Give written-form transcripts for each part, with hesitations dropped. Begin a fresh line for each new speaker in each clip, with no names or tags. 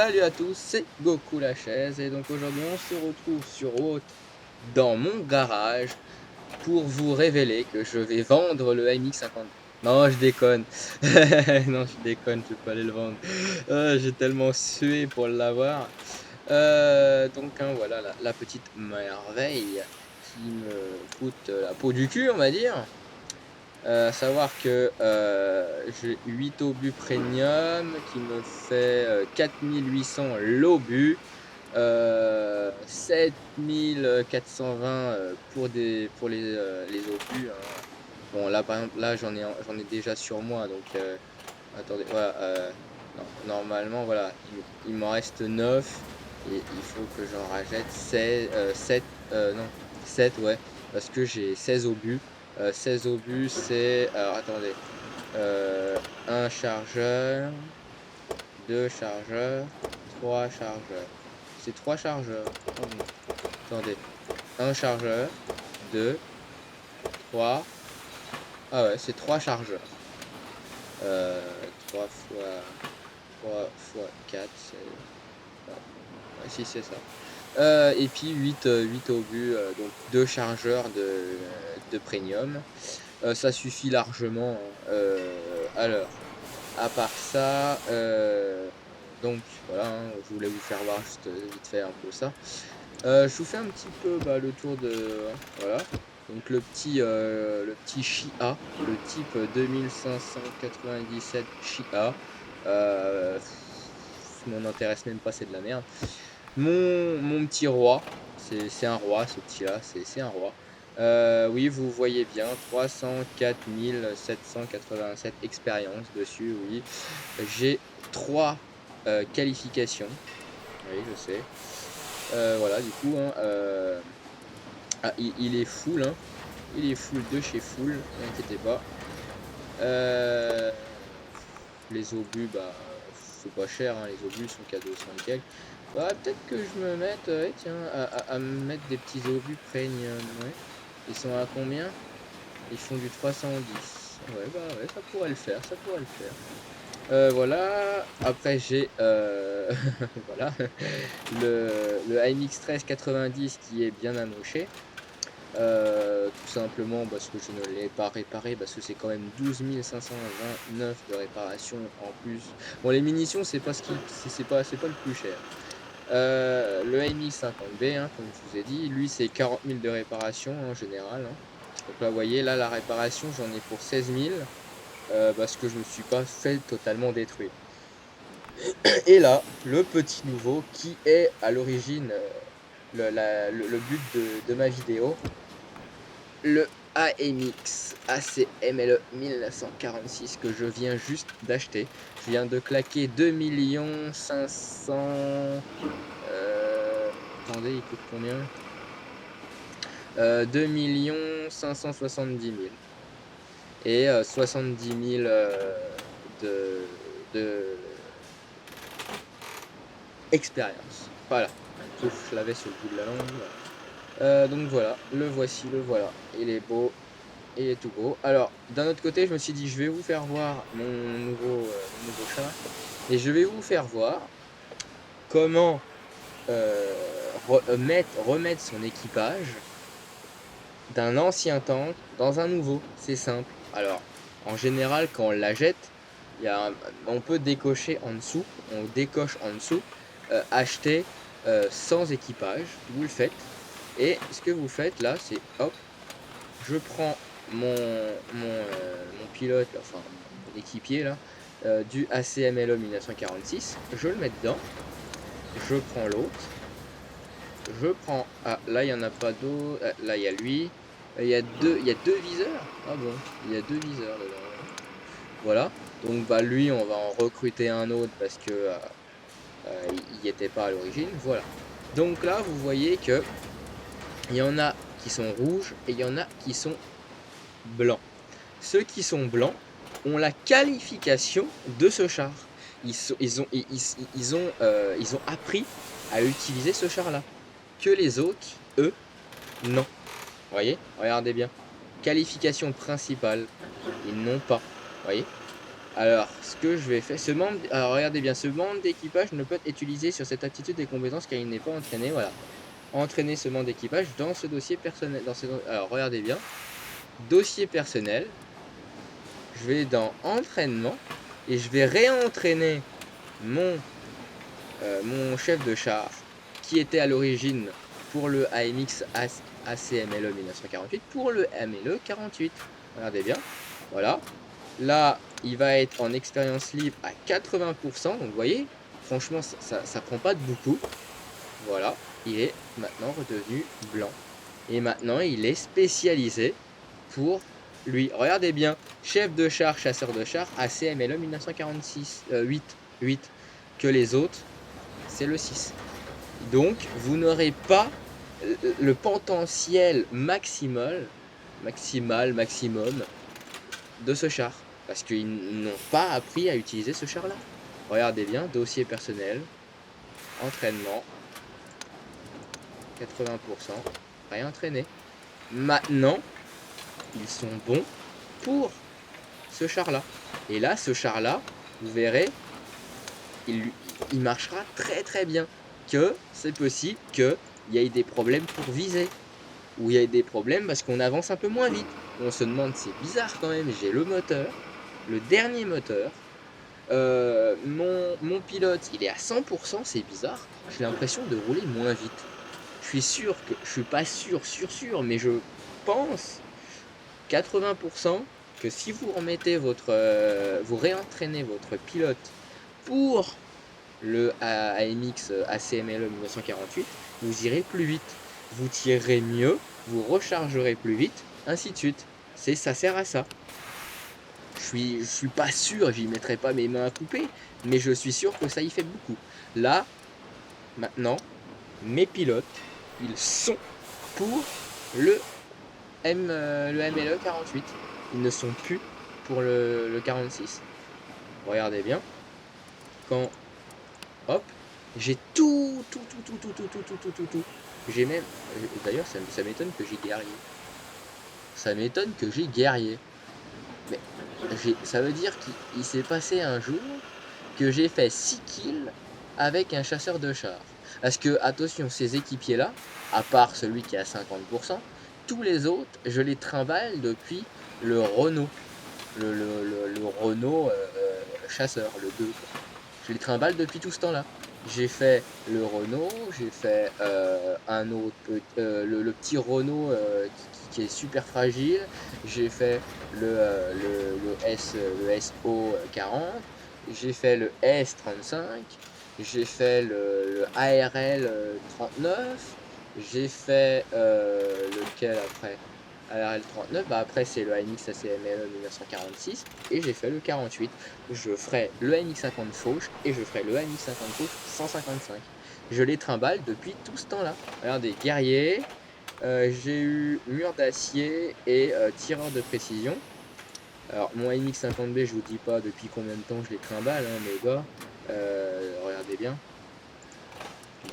Salut à tous, c'est Goku la chaise et donc aujourd'hui on se retrouve sur Haute dans mon garage pour vous révéler que je vais vendre le MX-50. Non, je déconne. Non, je déconne, je vais pas aller le vendre. J'ai tellement sué pour l'avoir. Donc hein, voilà la petite merveille qui me coûte la peau du cul, on va dire. À savoir que j'ai 8 obus premium qui me fait 4800 l'obus, 7420 pour les obus, hein. Bon, là par exemple, là j'en ai déjà sur moi donc attendez, voilà, non, normalement, voilà, il m'en reste 9 et il faut que j'en rachète 7, non, 7, ouais, parce que j'ai 16 obus. 16 obus, c'est, alors attendez, 1 chargeur, 2 chargeurs, 3 chargeurs. C'est 3 chargeurs. Oh non, attendez, 1 chargeur, 2, 3. Ah ouais, c'est 3 chargeurs. 3 fois 4, c'est... Ouais, ouais, si c'est ça. Et puis 8 obus, donc 2 chargeurs de premium. Ça suffit largement à l'heure. À part ça, donc voilà, hein, je voulais vous faire voir juste vite fait un peu ça. Je vous fais un petit peu le tour de... Voilà. Donc le petit Chia, le type 2597 Chia. M'en intéresse même pas, c'est de la merde. Mon petit roi, c'est un roi ce petit-là, c'est un roi. Oui, vous voyez bien, 304 787 expériences dessus, oui. J'ai 3 qualifications, oui, je sais. Voilà, du coup, hein, ah, il est full, hein. Il est full de chez full, ne inquiétez pas. Les obus, c'est pas cher, hein, les obus sont qu'à 200 et quelques. Bah, peut-être que je me mette, ouais, tiens, à me mettre des petits obus premium, ouais. Ils sont à combien? Ils font du 310. Ouais, bah ouais, ça pourrait le faire, ça pourrait le faire. Voilà, après j'ai voilà, le AMX 1390 qui est bien amoché. Tout simplement parce que je ne l'ai pas réparé, parce que c'est quand même 12 529 de réparation en plus. Bon, les munitions, c'est pas ce qui, c'est pas le plus cher. Le AMX 50B, hein, comme je vous ai dit, lui c'est 40 000 de réparation en général, hein. Donc là, vous voyez, là la réparation, j'en ai pour 16 000 parce que je me suis pas fait totalement détruire. Et là, le petit nouveau qui est à l'origine le but de ma vidéo, le AMX ACMLE 1946 que je viens juste d'acheter. Je viens de claquer 2 500... attendez, il coûte combien? 2 570 000. Et 70 000 de expérience. Voilà. Pouf, je l'avais sur le bout de la langue. Voilà. Donc voilà, le voici, le voilà. Il est beau, il est tout beau. Alors, d'un autre côté, je me suis dit, je vais vous faire voir mon nouveau chat. Et je vais vous faire voir comment remettre son équipage d'un ancien tank dans un nouveau. C'est simple. Alors, en général, quand on la jette, on peut décocher en dessous. On décoche en dessous. Acheter sans équipage. Vous le faites. Et ce que vous faites là, c'est hop, je prends mon pilote, là, enfin mon équipier là, du ACMLE 1946, je le mets dedans, je prends l'autre, je prends, ah là il n'y en a pas d'autre, là il y a lui, il y a deux viseurs, ah bon, il y a 2 viseurs dedans, voilà, donc lui on va en recruter un autre parce que il n'y était pas à l'origine, voilà. Donc là vous voyez que il y en a qui sont rouges et il y en a qui sont blancs. Ceux qui sont blancs ont la qualification de ce char. Ils ont appris à utiliser ce char-là. Que les autres, eux, non. Vous voyez? Regardez bien. Qualification principale, ils n'ont pas. Vous voyez? Alors, ce que je vais faire, alors regardez bien, ce membre d'équipage ne peut être utilisé sur cette aptitude et compétences car il n'est pas entraîné, voilà. Entraîner ce membre d'équipage dans ce dossier personnel. Alors, regardez bien, dossier personnel, je vais dans entraînement et je vais réentraîner mon, mon chef de char qui était à l'origine pour le AMX ACMLE 1948 pour le MLE 48. Regardez bien, voilà. Là, il va être en expérience libre à 80%. Donc, vous voyez, franchement, ça prend pas de beaucoup. Voilà, il est maintenant redevenu blanc. Et maintenant, il est spécialisé pour lui. Regardez bien, chef de char, chasseur de char, ACMLE 1946, 8, que les autres, c'est le 6. Donc, vous n'aurez pas le potentiel maximum de ce char. Parce qu'ils n'ont pas appris à utiliser ce char-là. Regardez bien, dossier personnel, entraînement, 80%, réentraîné. Maintenant, ils sont bons pour ce char-là. Et là, ce char-là, vous verrez, il marchera très très bien. Que c'est possible qu'il y ait des problèmes pour viser. Ou il y a des problèmes parce qu'on avance un peu moins vite. On se demande, c'est bizarre quand même, j'ai le moteur, le dernier moteur. Mon pilote, il est à 100%, c'est bizarre. J'ai l'impression de rouler moins vite. Je suis sûr que, je suis pas sûr, mais je pense 80% que si vous remettez vous réentraînez votre pilote pour le AMX ACMLE 1948, vous irez plus vite, vous tirerez mieux, vous rechargerez plus vite, ainsi de suite. Ça sert à ça. Je suis pas sûr, j'y mettrai pas mes mains à couper, mais je suis sûr que ça y fait beaucoup. Là, maintenant, mes pilotes, ils sont pour le MLE 48. Ils ne sont plus pour le 46. Regardez bien. Quand, hop, j'ai tout. J'ai même, d'ailleurs, ça m'étonne que j'ai guerrier. Ça m'étonne que j'ai guerrier. Mais ça veut dire qu'il s'est passé un jour que j'ai fait 6 kills avec un chasseur de char. Parce que, attention, ces équipiers-là, à part celui qui est à 50%, tous les autres, je les trimballe depuis le Renault. Le Renault chasseur, le 2. Je les trimballe depuis tout ce temps-là. J'ai fait le Renault, j'ai fait un autre, le petit Renault qui est super fragile. J'ai fait le SO 40. J'ai fait le S35. J'ai fait le ARL 39. J'ai fait lequel après? ARL 39, bah après c'est le AMX ACMLE 1946 et j'ai fait le 48. Je ferai le AMX 50 Fauche et je ferai le AMX 50 Fauche 155. Je les trimballe depuis tout ce temps-là. Regardez, guerrier, j'ai eu mur d'acier et tireur de précision. Alors mon AMX 50B, je vous dis pas depuis combien de temps je les trimballe, hein, mes gars. Regardez bien.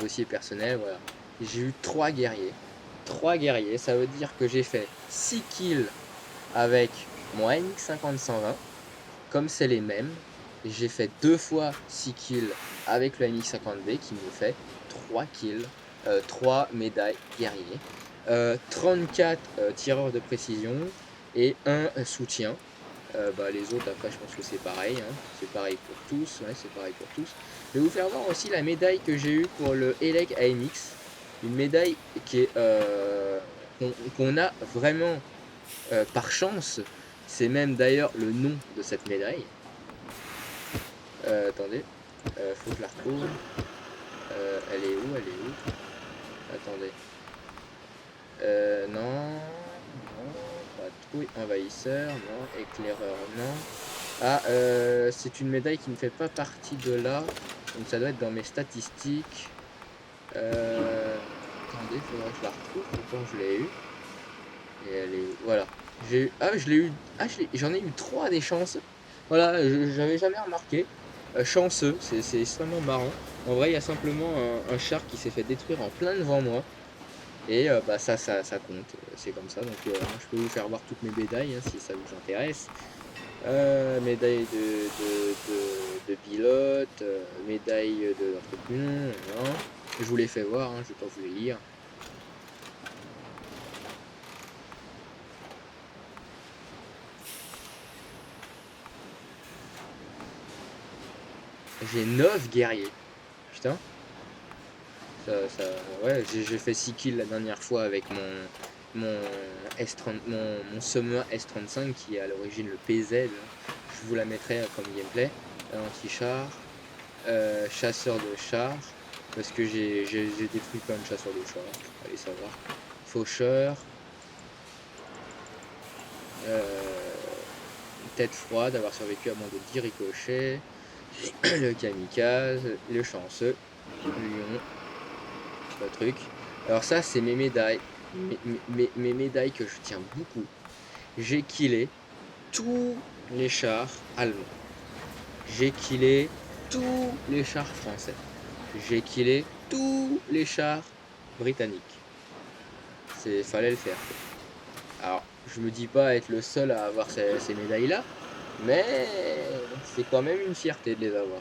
Dossier personnel, voilà. J'ai eu 3 guerriers. 3 guerriers, ça veut dire que j'ai fait 6 kills avec mon AMX 50-120, comme c'est les mêmes. J'ai fait 2 fois 6 kills avec le AMX 50B qui me fait 3 kills, 3 médailles guerriers, 34 tireurs de précision et 1 soutien. Les autres après je pense que c'est pareil, hein. C'est pareil pour tous, ouais, c'est pareil pour tous. Je vais vous faire voir aussi la médaille que j'ai eue pour le ELEG AMX, une médaille qui est qu'on a vraiment par chance. C'est même d'ailleurs le nom de cette médaille. Attendez, faut que je la retrouve. Elle est où? Attendez. Non, patrouille, envahisseur, non, éclaireur, non. Ah, c'est une médaille qui ne fait pas partie de là, donc ça doit être dans mes statistiques. Attendez, faudrait que je la retrouve, pourtant je l'ai eu. Et elle est, voilà. J'ai eu, ah, je l'ai eu, ah, j'en ai eu 3 des chanceux. Voilà, j'avais jamais remarqué. Chanceux, c'est extrêmement marrant. En vrai, il y a simplement un char qui s'est fait détruire en plein devant moi. Et ça compte, c'est comme ça. Donc je peux vous faire voir toutes mes médailles hein, si ça vous intéresse. Médaille de pilote, médaille d'entrepreneur, hein. Je vous les fais voir, hein, je vais pas vous les lire. J'ai 9 guerriers. Putain. Ça, ouais, j'ai fait 6 kills la dernière fois avec mon S30, mon Summer S35 qui est à l'origine le PZ. Je vous la mettrai comme gameplay. Anti-char, chasseur de chars, parce que j'ai détruit plein de chasseurs de chars, allez savoir. Faucheur, tête froide, avoir survécu à moins de 10 ricochets, le kamikaze, le chanceux, lion, le truc. Alors ça, c'est mes médailles. Mes médailles que je tiens beaucoup. J'ai killé tous les chars allemands. J'ai killé tous les chars français. J'ai killé tous les chars britanniques. Fallait le faire. Alors, je me dis pas être le seul à avoir ces médailles-là, mais c'est quand même une fierté de les avoir.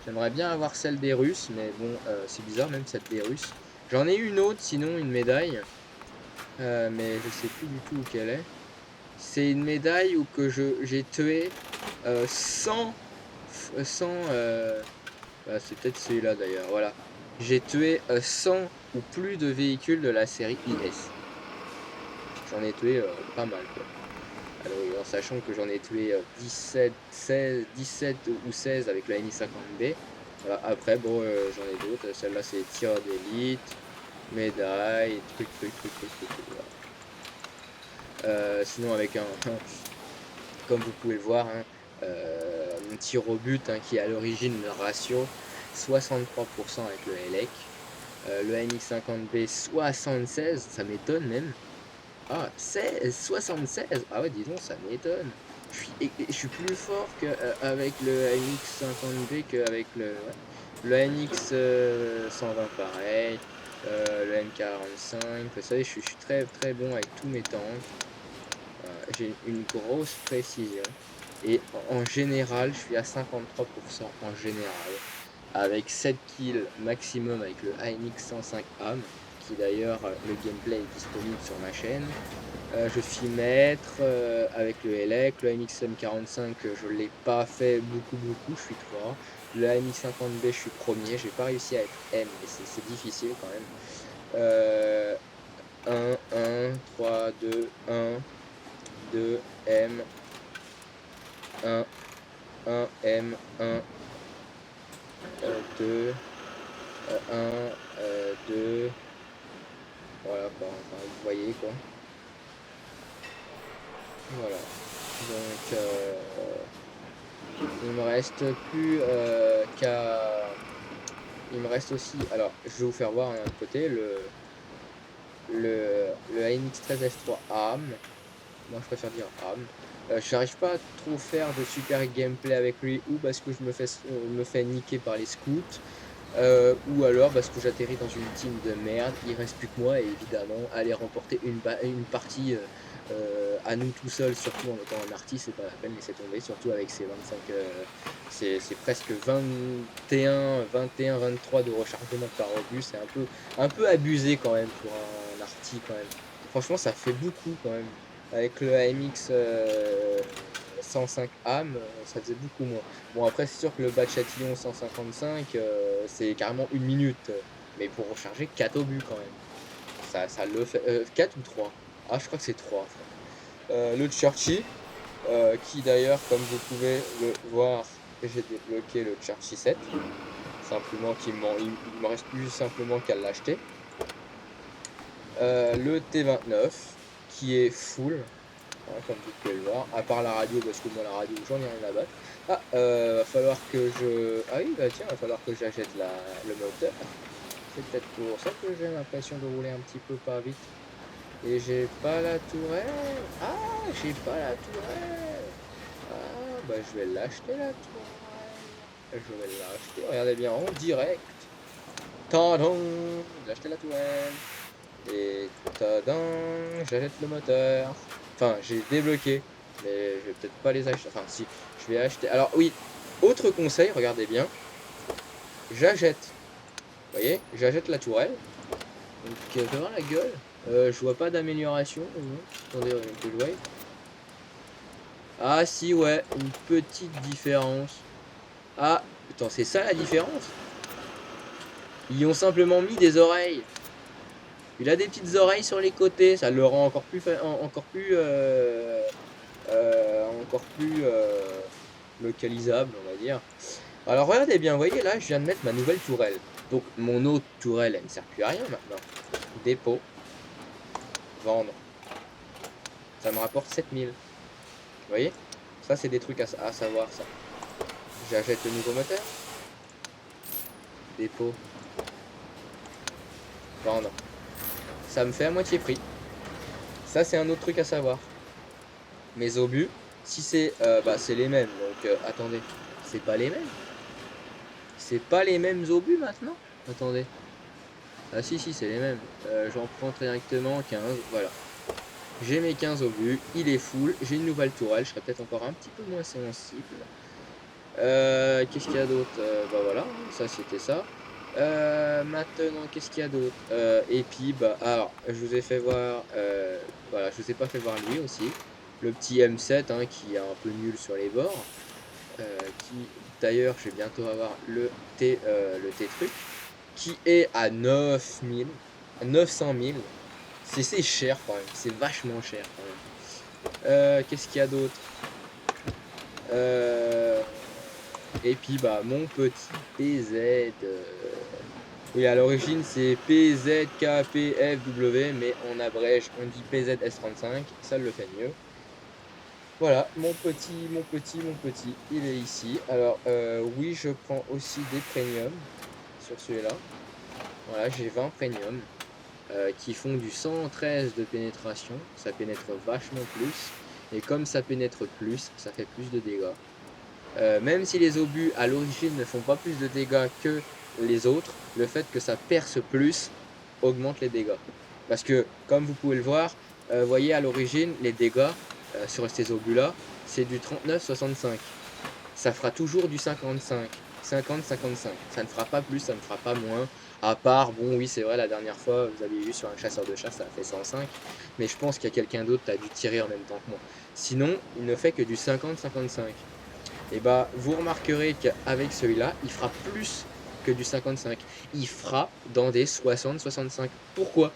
J'aimerais bien avoir celle des Russes, mais bon, c'est bizarre, même celle des Russes. J'en ai une autre, sinon une médaille, mais je sais plus du tout où qu'elle est. C'est une médaille où que j'ai tué 100, bah, c'est peut-être celui-là d'ailleurs, voilà. J'ai tué 100 ou plus de véhicules de la série IS. J'en ai tué pas mal, quoi. Alors, en sachant que j'en ai tué 17 ou 16 avec la MI50B. Voilà. Après, bon, j'en ai d'autres. Celle-là, c'est tir d'élite, médaille, truc. Voilà. Sinon, avec comme vous pouvez le voir, hein, mon tir au but, hein, qui est à l'origine le ratio 63% avec le ELEC. Le MX50B 76, ça m'étonne même. Ah, 76. Ah ouais, dis donc, ça m'étonne. Je suis plus fort qu'avec le MX50B qu'avec le MX 120 pareil, le M45. Vous savez, je suis très très bon avec tous mes tanks. J'ai une grosse précision. Et en général, je suis à 53% en général. Avec 7 kills maximum avec le AMX 105 AM, qui d'ailleurs, le gameplay est disponible sur ma chaîne. Je suis maître avec le ELEC, le AMX M45 je ne l'ai pas fait beaucoup, je suis 3. Le AMX 50B je suis premier, j'ai pas réussi à être M, mais c'est difficile quand même. 1, 3, 2, 1, 2, M, 1, 1, M, 1, 2, 1, 2, voilà quoi, enfin, vous voyez quoi. Voilà, donc il me reste plus qu'à... Il me reste aussi... Alors, je vais vous faire voir d'un côté le AMX 13 F3 AM. Moi, je préfère dire AM. J'arrive pas à trop faire de super gameplay avec lui, ou parce que je me fais niquer par les scouts, ou alors parce que j'atterris dans une team de merde, il reste plus que moi, et évidemment, aller remporter une partie à nous tout seuls, surtout en étant un artiste, c'est pas la peine, laisser tomber, surtout avec ces 25, c'est presque 23 de rechargement par obus, c'est un peu abusé quand même pour un arty quand même. Franchement, ça fait beaucoup quand même. Avec le AMX 105 AM, ça faisait beaucoup moins. Bon, après, c'est sûr que le bas de Châtillon 155, c'est carrément 1 minute. Mais pour recharger 4 obus quand même. Ça le fait. 4 ou 3. Ah, je crois que c'est 3. Le Churchy, qui d'ailleurs, comme vous pouvez le voir, j'ai débloqué le Churchy 7. Simplement il me reste plus simplement qu'à l'acheter. Le T29, qui est full. Hein, comme vous pouvez le voir, à part la radio, parce que moi la radio j'en ai rien à battre. Ah, va falloir que je... Ah oui, bah tiens, va falloir que j'achète le moteur. C'est peut-être pour ça que j'ai l'impression de rouler un petit peu pas vite. Et j'ai pas la tourelle. Ah, j'ai pas la tourelle. Ah, bah je vais l'acheter la tourelle. Je vais l'acheter, regardez bien, en direct. Tadam, j'ai acheté la tourelle. Et tadam, j'achète le moteur. Enfin, j'ai débloqué Mais je vais peut-être pas les acheter. Enfin, si, je vais acheter. Alors, oui, autre conseil, regardez bien. J'achète. Vous voyez, j'achète la tourelle. Donc, fais voir la gueule. Je vois pas d'amélioration. Attendez, que je voie. Ah, si, ouais, une petite différence. Ah, attends, c'est ça la différence? Ils ont simplement mis des oreilles. Il a des petites oreilles sur les côtés, ça le rend encore plus localisable, on va dire. Alors regardez bien, vous voyez là, je viens de mettre ma nouvelle tourelle. Donc mon autre tourelle, elle ne sert plus à rien maintenant. Dépôt, vendre. Ça me rapporte 7000. Vous voyez? Ça, c'est des trucs à savoir, ça. J'achète le nouveau moteur. Dépôt. Vendre. Ça me fait à moitié prix. Ça, c'est un autre truc à savoir. Mes obus, si c'est c'est les mêmes. Donc, attendez. C'est pas les mêmes. C'est pas les mêmes obus maintenant? Attendez. Ah si, c'est les mêmes. J'en prends directement 15. Voilà. J'ai mes 15 obus. Il est full. J'ai une nouvelle tourelle. Je serai peut-être encore un petit peu moins sensible. Qu'est-ce qu'il y a d'autre? Bah voilà. Ça, c'était ça. Maintenant, qu'est-ce qu'il y a d'autre? Et puis, alors, je vous ai fait voir, voilà, je vous ai pas fait voir lui aussi, le petit M7 hein, qui est un peu nul sur les bords, qui, d'ailleurs, je vais bientôt avoir le T truc, qui est à 9000, à 900 000, c'est cher quand même, c'est vachement cher quand même. Qu'est-ce qu'il y a d'autre? Et puis, mon petit PZ. Oui, à l'origine, c'est PZKPFW, mais on abrège, on dit PZS35, ça le fait mieux. Voilà, mon petit, il est ici. Alors, oui, je prends aussi des premiums sur celui-là. Voilà, j'ai 20 premiums qui font du 113 de pénétration. Ça pénètre vachement plus. Et comme ça pénètre plus, ça fait plus de dégâts. Même si les obus à l'origine ne font pas plus de dégâts que les autres, le fait que ça perce plus augmente les dégâts. Parce que, comme vous pouvez le voir, voyez à l'origine, les dégâts sur ces obus-là, c'est du 39-65. Ça fera toujours du 55, 50-55. Ça ne fera pas plus, ça ne fera pas moins. À part, bon, oui, c'est vrai, la dernière fois, vous avez vu sur un chasseur de chasse, ça a fait 105. Mais je pense qu'il y a quelqu'un d'autre qui a dû tirer en même temps que moi. Sinon, il ne fait que du 50-55. Et vous remarquerez qu'avec celui-là, il fera plus que du 55. Il fera dans des 60-65. Pourquoi?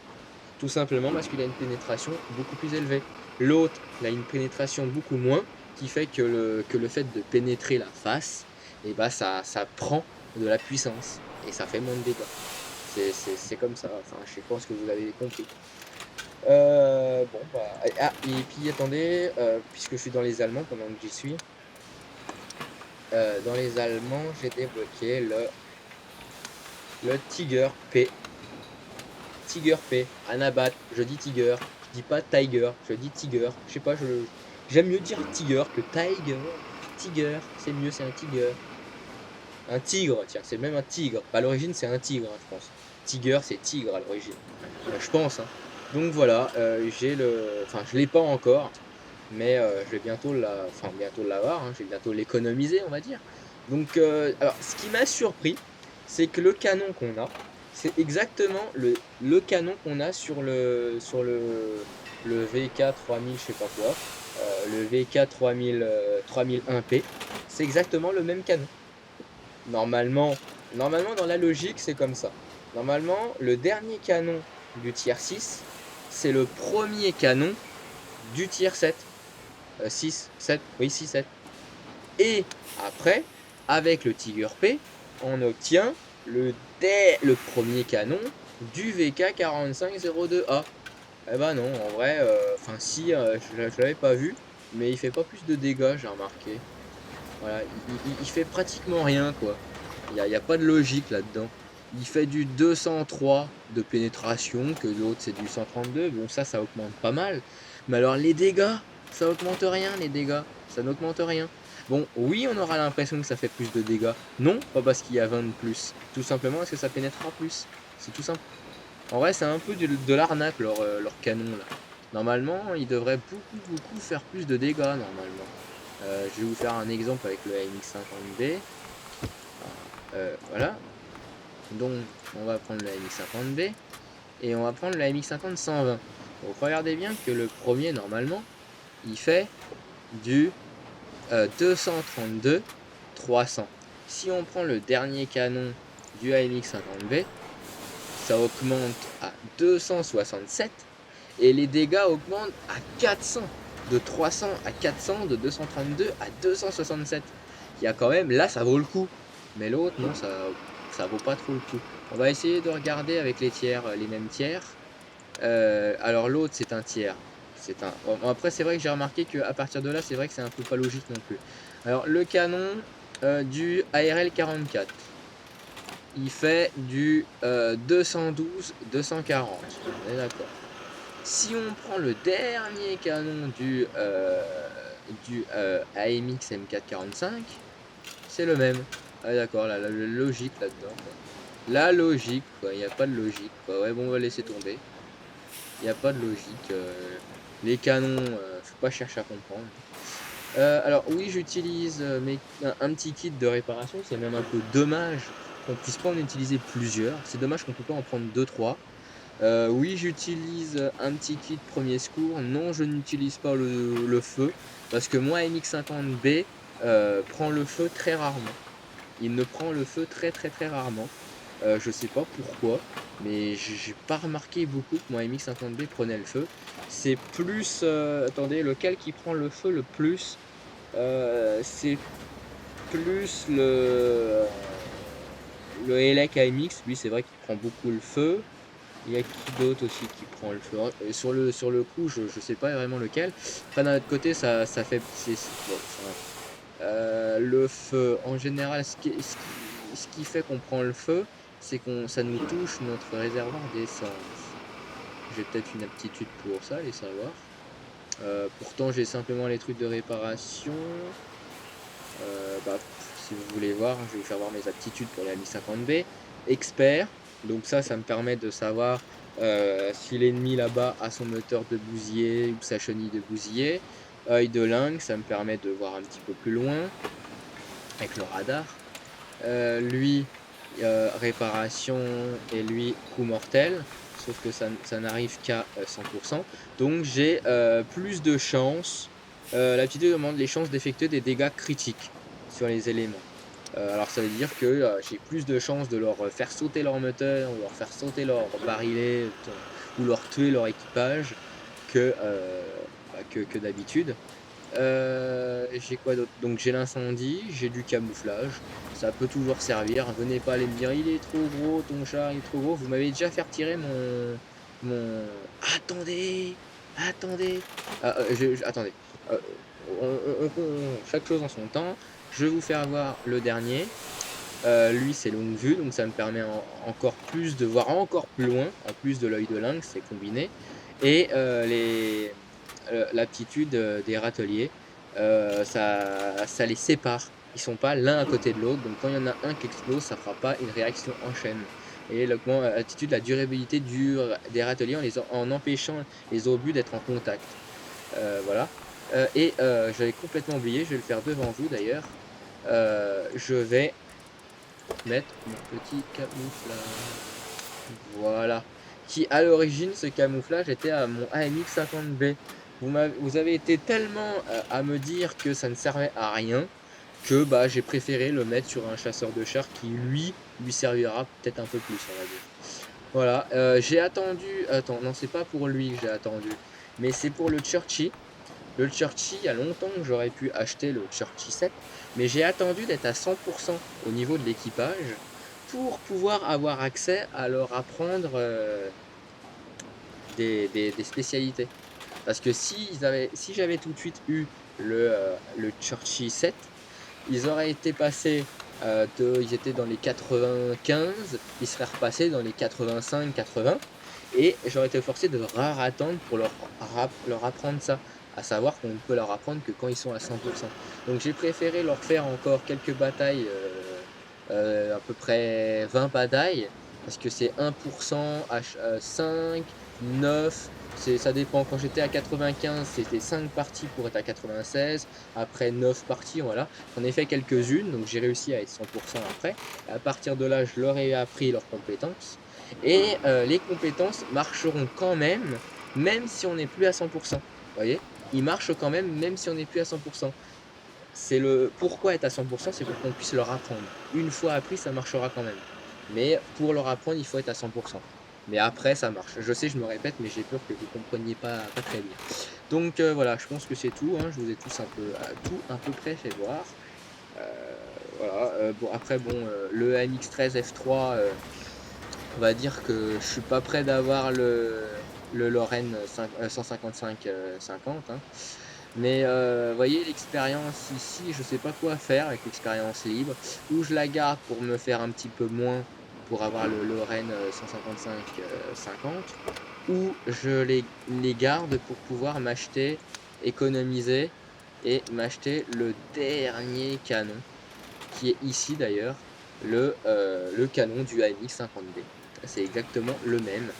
Tout simplement parce qu'il a une pénétration beaucoup plus élevée. L'autre, il a une pénétration beaucoup moins, qui fait que le fait de pénétrer la face, et ça prend de la puissance. Et ça fait moins de dégâts. C'est comme ça. Enfin, je pense que vous avez compris. Et puis attendez, puisque je suis dans les Allemands pendant que j'y suis, dans les Allemands, j'ai débloqué le Tiger P. Tiger P, Anabat, je dis Tiger, je dis pas Tiger, je dis Tiger. Je sais pas, j'aime mieux dire Tiger que Tiger. Tiger, c'est mieux, c'est un Tiger. Un tigre, tiens, c'est même un tigre. À l'origine, c'est un tigre, hein, je pense. Tiger, c'est tigre à l'origine. Je pense. Hein. Donc voilà, enfin, je l'ai pas encore, mais je vais bientôt l'avoir. Hein, je vais bientôt l'économiser, on va dire. Donc, alors, ce qui m'a surpris, c'est que le canon qu'on a, c'est exactement le canon qu'on a sur le VK 3000, je sais pas quoi, le VK 3001P. C'est exactement le même canon. Normalement, dans la logique, c'est comme ça. Normalement, le dernier canon du tier 6, c'est le premier canon du tier 7. 6, 7, oui, 6, 7. Et après, avec le Tiger P, on obtient le premier canon du VK4502A. Eh ben non, en vrai, si, je l'avais pas vu, mais il fait pas plus de dégâts, j'ai remarqué. Voilà, il fait pratiquement rien, quoi. Il y a pas de logique là-dedans. Il fait du 203 de pénétration, que l'autre c'est du 132. Bon, ça augmente pas mal. Mais alors les dégâts, ça augmente rien, les dégâts. Ça n'augmente rien. Bon, oui, on aura l'impression que ça fait plus de dégâts. Non, pas parce qu'il y a 20 de plus. Tout simplement parce que ça pénétrera plus. C'est tout simple. En vrai, c'est un peu de l'arnaque, leur canon, là. Normalement, il devrait beaucoup faire plus de dégâts, normalement. Je vais vous faire un exemple avec le AMX50B. Voilà. Donc, on va prendre le AMX50B et on va prendre le AMX50-120. Donc, regardez bien que le premier, normalement, il fait du 232 300. Si on prend le dernier canon du AMX50B, ça augmente à 267 et les dégâts augmentent à 400. De 300 à 400, de 232 à 267. Il y a quand même, là ça vaut le coup. Mais l'autre, non, ça vaut pas trop le coup. On va essayer de regarder avec les tiers, les mêmes tiers. Alors l'autre, c'est un tiers. Bon, après, c'est vrai que j'ai remarqué qu'à partir de là, c'est vrai que c'est un peu pas logique non plus. Alors, le canon du ARL 44, il fait du 212, 240. On est d'accord. Si on prend le dernier canon du AMX M445, c'est le même. Ah d'accord, la logique là-dedans. La logique, quoi. Il n'y a pas de logique, quoi. Ouais, bon, on va laisser tomber. Il n'y a pas de logique. Les canons, faut pas chercher à comprendre. Alors oui, j'utilise un petit kit de réparation. C'est même un peu dommage qu'on puisse pas en utiliser plusieurs. C'est dommage qu'on peut pas en prendre 2-3. Oui, j'utilise un petit kit premier secours. Non, je n'utilise pas le feu. Parce que moi, MX50B prend le feu très rarement. Il ne prend le feu très rarement. Je sais pas pourquoi, mais j'ai pas remarqué beaucoup que mon MX50B prenait le feu. C'est plus... attendez, lequel qui prend le feu le plus c'est plus le ELEC AMX. Lui, c'est vrai qu'il prend beaucoup le feu. Il y a qui d'autre aussi qui prend le feu? Et sur le coup, je sais pas vraiment lequel. Après, d'un autre côté, ça fait... bon, le feu, en général, ce qui fait qu'on prend le feu, c'est ça nous touche notre réservoir d'essence. J'ai peut-être une aptitude pour ça, allez savoir. Pourtant, j'ai simplement les trucs de réparation. Bah, si vous voulez voir, je vais vous faire voir mes aptitudes pour la Mi 50B. Expert, donc ça me permet de savoir si l'ennemi là-bas a son moteur de bousier ou sa chenille de bousier. Œil de lynx, ça me permet de voir un petit peu plus loin avec le radar. Lui, réparation et lui, coup mortel. Sauf que ça n'arrive qu'à 100%. Donc j'ai plus de chances. L'aptitude demande les chances d'effectuer des dégâts critiques sur les éléments. Alors ça veut dire que j'ai plus de chances de leur faire sauter leur moteur, ou leur faire sauter leur barillet, ou leur tuer leur équipage que d'habitude. J'ai quoi d'autre? Donc j'ai l'incendie, j'ai du camouflage, ça peut toujours servir. Venez pas aller me dire il est trop gros, ton char il est trop gros. Vous m'avez déjà fait retirer mon... Attendez, attendez, attendez. Euh, chaque chose en son temps. Je vais vous faire voir le dernier. Lui c'est longue vue, donc ça me permet encore plus de voir encore plus loin, en plus de l'œil de lynx, c'est combiné. Et l'aptitude des râteliers, ça les sépare. Ils sont pas l'un à côté de l'autre, donc quand il y en a un qui explose, ça fera pas une réaction en chaîne. Et l'attitude, la durabilité des râteliers en empêchant les obus d'être en contact. Voilà. J'avais complètement oublié, je vais le faire devant vous d'ailleurs. Je vais mettre mon petit camouflage. Voilà. Qui à l'origine, ce camouflage était à mon AMX 50B. Vous avez été tellement à me dire que ça ne servait à rien que bah, j'ai préféré le mettre sur un chasseur de chars qui lui servira peut-être un peu plus, on va dire. Voilà, j'ai attendu, attends, non c'est pas pour lui que j'ai attendu, mais c'est pour le Churchy. Le Churchy, il y a longtemps que j'aurais pu acheter le Churchy 7, mais j'ai attendu d'être à 100% au niveau de l'équipage pour pouvoir avoir accès à leur apprendre des spécialités. Parce que si j'avais tout de suite eu le Churchy 7, ils auraient été passés ils étaient dans les 95, ils seraient repassés dans les 85-80, et j'aurais été forcé de attendre pour leur apprendre ça, à savoir qu'on ne peut leur apprendre que quand ils sont à 100%. Donc j'ai préféré leur faire encore quelques batailles, à peu près 20 batailles, parce que c'est 1% à 5, 9, ça dépend. Quand j'étais à 95, c'était 5 parties pour être à 96, après 9 parties, voilà. J'en ai fait quelques-unes, donc j'ai réussi à être 100% après. À partir de là, je leur ai appris leurs compétences et les compétences marcheront quand même, même si on n'est plus à 100%. Vous voyez? Ils marchent quand même, même si on n'est plus à 100%. C'est le pourquoi être à 100%, c'est pour qu'on puisse leur apprendre. Une fois appris, ça marchera quand même. Mais pour leur apprendre, il faut être à 100%. Mais après, ça marche. Je sais, je me répète, mais j'ai peur que vous compreniez pas très bien. Donc voilà, je pense que c'est tout, hein. Je vous ai tous un peu, tout à peu près fait voir. Voilà, bon après bon, le AMX13 F3, on va dire que je suis pas prêt d'avoir le Lorraine 155 50, hein. Mais voyez l'expérience ici, je sais pas quoi faire avec l'expérience libre. Ou je la garde pour me faire un petit peu moins, pour avoir le Lorraine 155 50, ou je les garde pour pouvoir m'acheter, économiser et m'acheter le dernier canon, qui est ici d'ailleurs, le canon du AMX 50B. C'est exactement le même.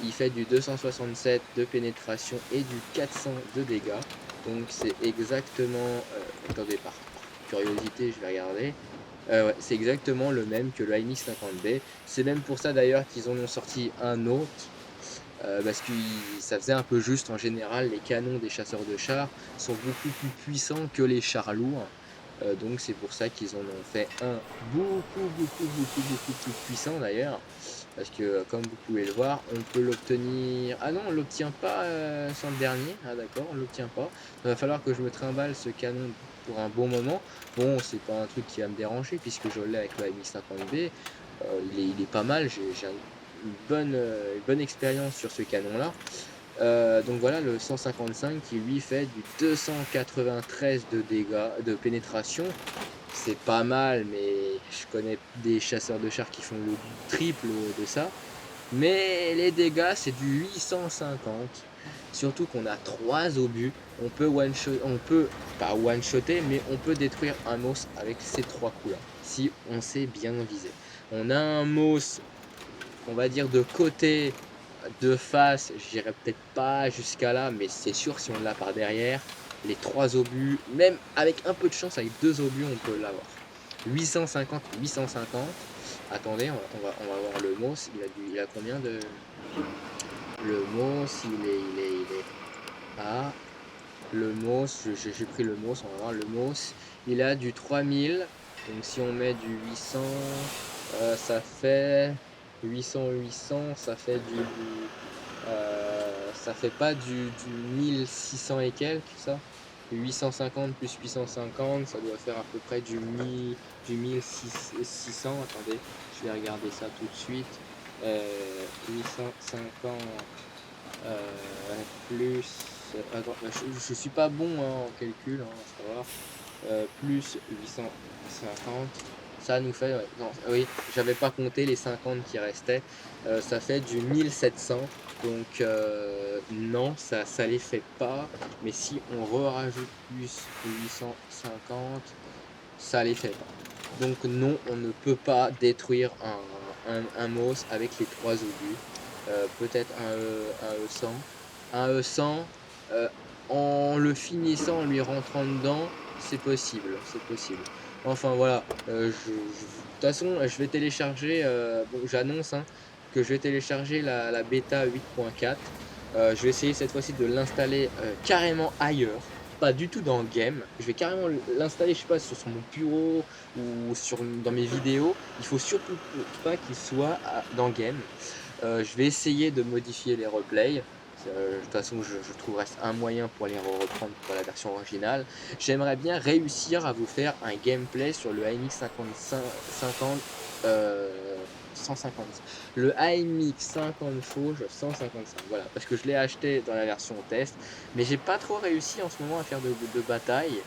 Il fait du 267 de pénétration et du 400 de dégâts. Donc c'est exactement, attendez, par curiosité, je vais regarder. Ouais, c'est exactement le même que le AMX 50B. C'est même pour ça d'ailleurs qu'ils en ont sorti un autre, parce que ça faisait un peu juste. En général, les canons des chasseurs de chars sont beaucoup plus puissants que les chars lourds. Donc c'est pour ça qu'ils en ont fait un beaucoup plus puissant d'ailleurs. Parce que comme vous pouvez le voir, on peut l'obtenir. Ah non, on l'obtient pas sans le dernier. Ah d'accord, on l'obtient pas. Il va falloir que je me trimballe ce canon pour un bon moment. Bon, c'est pas un truc qui va me déranger puisque je l'ai avec le MX-50B. Il est pas mal, j'ai une bonne expérience sur ce canon-là. Donc voilà, le 155 qui lui fait du 293 de dégâts, de pénétration. C'est pas mal, mais je connais des chasseurs de chars qui font le triple de ça. Mais les dégâts, c'est du 850. Surtout qu'on a 3 obus. On peut pas one-shotter, mais on peut détruire un Moss avec ces 3 coups-là, si on sait bien viser. On a un Moss, on va dire de côté, de face, j'irai peut-être pas jusqu'à là, mais c'est sûr si on l'a par derrière, les 3 obus, même avec un peu de chance, avec 2 obus, on peut l'avoir. 850, 850. Attendez, on va voir le Moss, il a combien de... Le Moss, Ah, le Moss, j'ai pris le Moss, on va voir le Moss, il a du 3000, donc si on met du 800, ça fait 800, ça fait ça fait pas du 1600 et quelques, ça. 850 plus 850, ça doit faire à peu près du 1600. Attendez, je vais regarder ça tout de suite. 850 plus... Attends, je suis pas bon hein, en calcul, hein, à savoir. Plus 850, ça nous fait... Ouais, non, oui, j'avais pas compté les 50 qui restaient. Ça fait du 1700. Donc non, ça les fait pas. Mais si on rajoute plus 850, ça les fait pas. Donc non, on ne peut pas détruire un Moss avec les 3 obus. Peut-être un E100. Un E100, en le finissant, en lui rentrant dedans, c'est possible, c'est possible. Enfin voilà, de toute façon, je vais télécharger, bon, j'annonce hein, que je vais télécharger la bêta 8.4. Je vais essayer cette fois-ci de l'installer carrément ailleurs, pas du tout dans le game. Je vais carrément l'installer, je sais pas, sur mon bureau ou dans mes vidéos. Il faut surtout pas qu'il soit dans le game. Je vais essayer de modifier les replays. De toute façon, je trouverai un moyen pour les reprendre pour la version originale. J'aimerais bien réussir à vous faire un gameplay sur le AMX 50, 150. Le AMX 50 Fauge 155. Voilà, parce que je l'ai acheté dans la version test, mais j'ai pas trop réussi en ce moment à faire de bataille.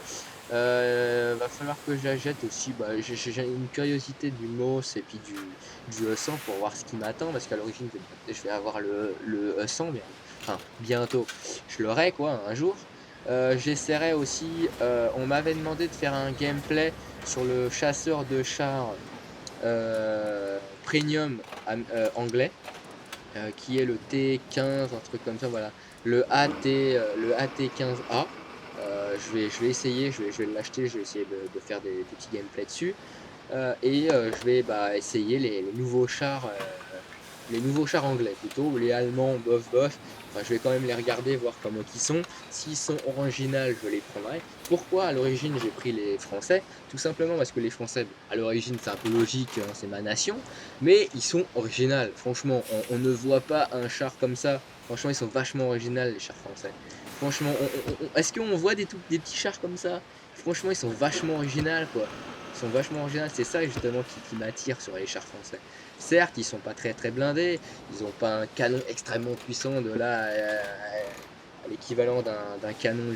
Va falloir que j'achète aussi, bah, j'ai une curiosité du Moss et puis du E100 pour voir ce qui m'attend, parce qu'à l'origine je vais avoir le E100 enfin bientôt, je l'aurai quoi un jour. J'essaierai aussi, on m'avait demandé de faire un gameplay sur le chasseur de chars premium anglais, qui est le T15, un truc comme ça, voilà. Le AT15A. Je vais essayer, je vais l'acheter, je vais essayer de faire des petits gameplays dessus. Je vais essayer les nouveaux chars anglais plutôt, les allemands bof bof. Enfin, je vais quand même les regarder, voir comment ils sont. S'ils sont originaux, je les prendrai. Pourquoi à l'origine j'ai pris les Français? Tout simplement parce que les Français, bon, à l'origine c'est un peu logique, hein, c'est ma nation, mais ils sont originaux. Franchement, on ne voit pas un char comme ça. Franchement, ils sont vachement originaux les chars français. Franchement, est-ce qu'on voit des petits chars comme ça? Franchement, ils sont vachement originaux quoi. Ils sont vachement originaux, c'est ça justement qui m'attire sur les chars français. Certes, ils sont pas très très blindés, ils ont pas un canon extrêmement puissant de là à l'équivalent d'un canon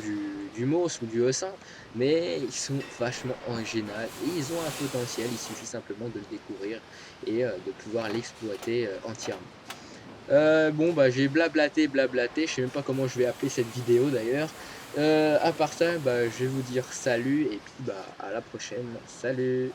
du MOS ou du E5, mais ils sont vachement originaux et ils ont un potentiel, il suffit simplement de le découvrir et de pouvoir l'exploiter entièrement. Bon, bah j'ai blablaté, blablaté, je sais même pas comment je vais appeler cette vidéo d'ailleurs. À part ça, bah, je vais vous dire salut et puis bah à la prochaine. Salut!